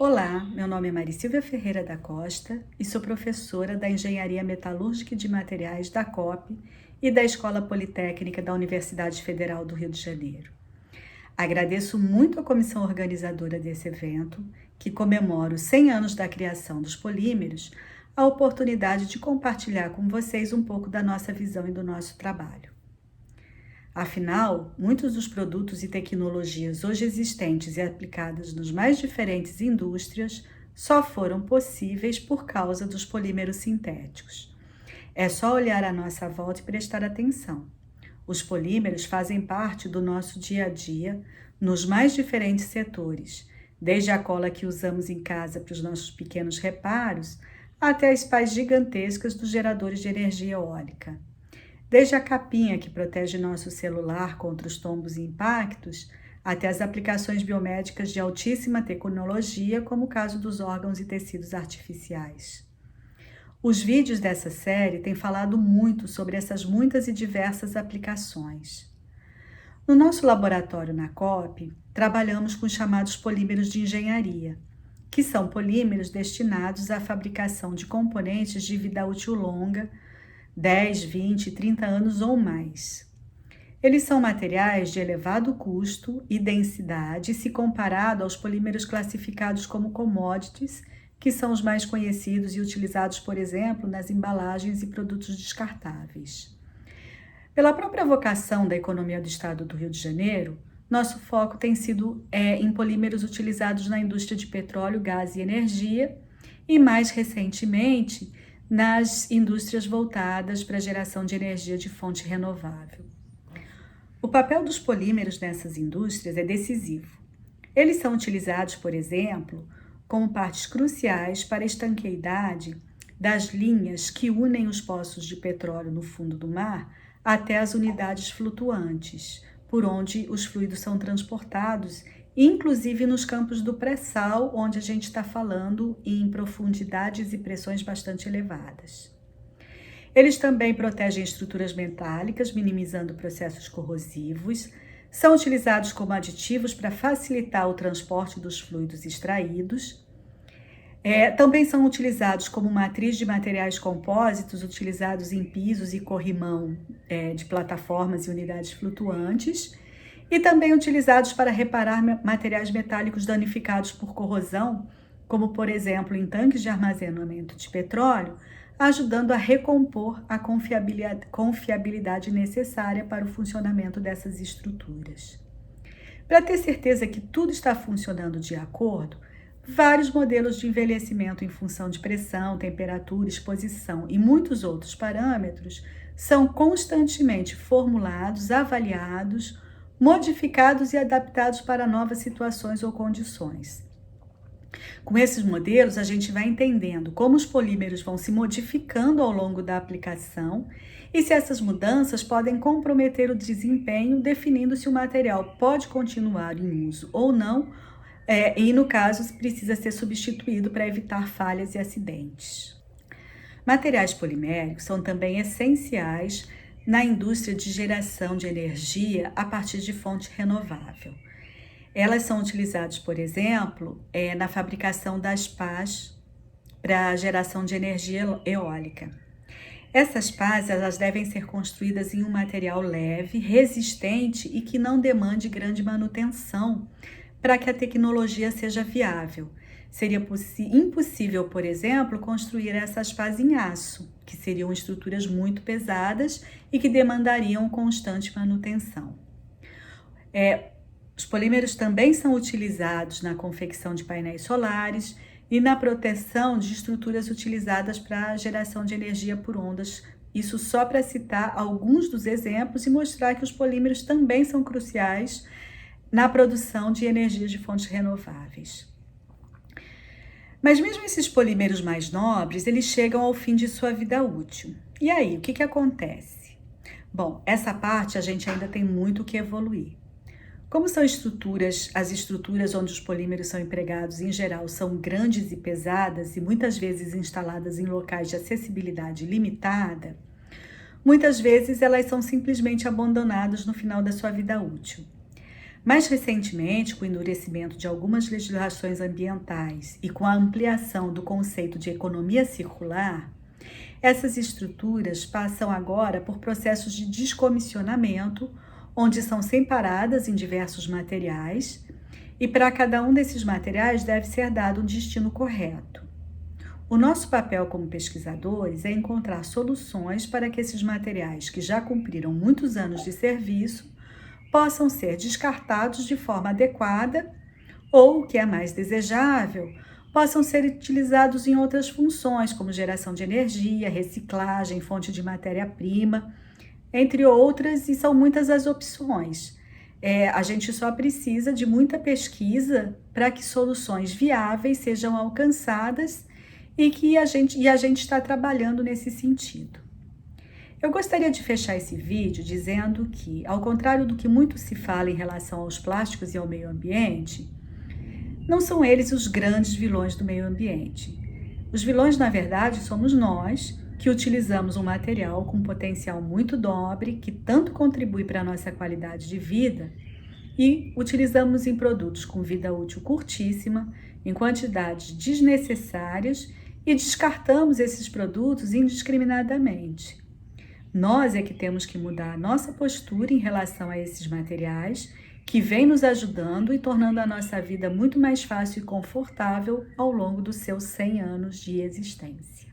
Olá, meu nome é Maricílvia Ferreira da Costa e sou professora da Engenharia Metalúrgica e de Materiais da COP e da Escola Politécnica da Universidade Federal do Rio de Janeiro. Agradeço muito à comissão organizadora desse evento, que comemora os 100 anos da criação dos polímeros, a oportunidade de compartilhar com vocês um pouco da nossa visão e do nosso trabalho. Afinal, muitos dos produtos e tecnologias hoje existentes e aplicadas nas mais diferentes indústrias só foram possíveis por causa dos polímeros sintéticos. É só olhar à nossa volta e prestar atenção. Os polímeros fazem parte do nosso dia a dia nos mais diferentes setores, desde a cola que usamos em casa para os nossos pequenos reparos, até as pás gigantescas dos geradores de energia eólica. Desde a capinha que protege nosso celular contra os tombos e impactos, até as aplicações biomédicas de altíssima tecnologia, como o caso dos órgãos e tecidos artificiais. Os vídeos dessa série têm falado muito sobre essas muitas e diversas aplicações. No nosso laboratório na COP, trabalhamos com os chamados polímeros de engenharia, que são polímeros destinados à fabricação de componentes de vida útil longa, 10, 20, 30 anos ou mais. Eles são materiais de elevado custo e densidade se comparado aos polímeros classificados como commodities, que são os mais conhecidos e utilizados, por exemplo, nas embalagens e produtos descartáveis. Pela própria vocação da economia do Estado do Rio de Janeiro, nosso foco tem sido em polímeros utilizados na indústria de petróleo, gás e energia e, mais recentemente, nas indústrias voltadas para a geração de energia de fonte renovável. O papel dos polímeros nessas indústrias é decisivo. Eles são utilizados, por exemplo, como partes cruciais para a estanqueidade das linhas que unem os poços de petróleo no fundo do mar até as unidades flutuantes, por onde os fluidos são transportados, inclusive nos campos do pré-sal, onde a gente está falando em profundidades e pressões bastante elevadas. Eles também protegem estruturas metálicas, minimizando processos corrosivos, são utilizados como aditivos para facilitar o transporte dos fluidos extraídos. Também são utilizados como matriz de materiais compósitos utilizados em pisos e corrimão de plataformas e unidades flutuantes, e também utilizados para reparar materiais metálicos danificados por corrosão, como, por exemplo, em tanques de armazenamento de petróleo, ajudando a recompor a confiabilidade necessária para o funcionamento dessas estruturas. Para ter certeza que tudo está funcionando de acordo, vários modelos de envelhecimento em função de pressão, temperatura, exposição e muitos outros parâmetros são constantemente formulados, avaliados, modificados e adaptados para novas situações ou condições. Com esses modelos, a gente vai entendendo como os polímeros vão se modificando ao longo da aplicação e se essas mudanças podem comprometer o desempenho, definindo se o material pode continuar em uso ou não, e no caso, precisa ser substituído para evitar falhas e acidentes. Materiais poliméricos são também essenciais na indústria de geração de energia a partir de fonte renovável. Elas são utilizadas, por exemplo, na fabricação das pás para a geração de energia eólica. Essas pás elas devem ser construídas em um material leve, resistente e que não demande grande manutenção para que a tecnologia seja viável. Seria impossível, por exemplo, construir essas pás em aço, que seriam estruturas muito pesadas e que demandariam constante manutenção. Os polímeros também são utilizados na confecção de painéis solares e na proteção de estruturas utilizadas para a geração de energia por ondas. Isso só para citar alguns dos exemplos e mostrar que os polímeros também são cruciais na produção de energias de fontes renováveis. Mas mesmo esses polímeros mais nobres, eles chegam ao fim de sua vida útil. E aí, o que acontece? Bom, essa parte a gente ainda tem muito o que evoluir. Como são as estruturas onde os polímeros são empregados, em geral, são grandes e pesadas e muitas vezes instaladas em locais de acessibilidade limitada, muitas vezes elas são simplesmente abandonadas no final da sua vida útil. Mais recentemente, com o endurecimento de algumas legislações ambientais e com a ampliação do conceito de economia circular, essas estruturas passam agora por processos de descomissionamento, onde são separadas em diversos materiais, e para cada um desses materiais deve ser dado um destino correto. O nosso papel como pesquisadores é encontrar soluções para que esses materiais, que já cumpriram muitos anos de serviço, possam ser descartados de forma adequada ou, o que é mais desejável, possam ser utilizados em outras funções, como geração de energia, reciclagem, fonte de matéria-prima, entre outras, e são muitas as opções. A gente só precisa de muita pesquisa para que soluções viáveis sejam alcançadas e a gente está trabalhando nesse sentido. Eu gostaria de fechar esse vídeo dizendo que, ao contrário do que muito se fala em relação aos plásticos e ao meio ambiente, não são eles os grandes vilões do meio ambiente. Os vilões, na verdade, somos nós, que utilizamos um material com potencial muito nobre, que tanto contribui para a nossa qualidade de vida, e utilizamos em produtos com vida útil curtíssima, em quantidades desnecessárias, e descartamos esses produtos indiscriminadamente. Nós é que temos que mudar a nossa postura em relação a esses materiais, que vem nos ajudando e tornando a nossa vida muito mais fácil e confortável ao longo dos seus 100 anos de existência.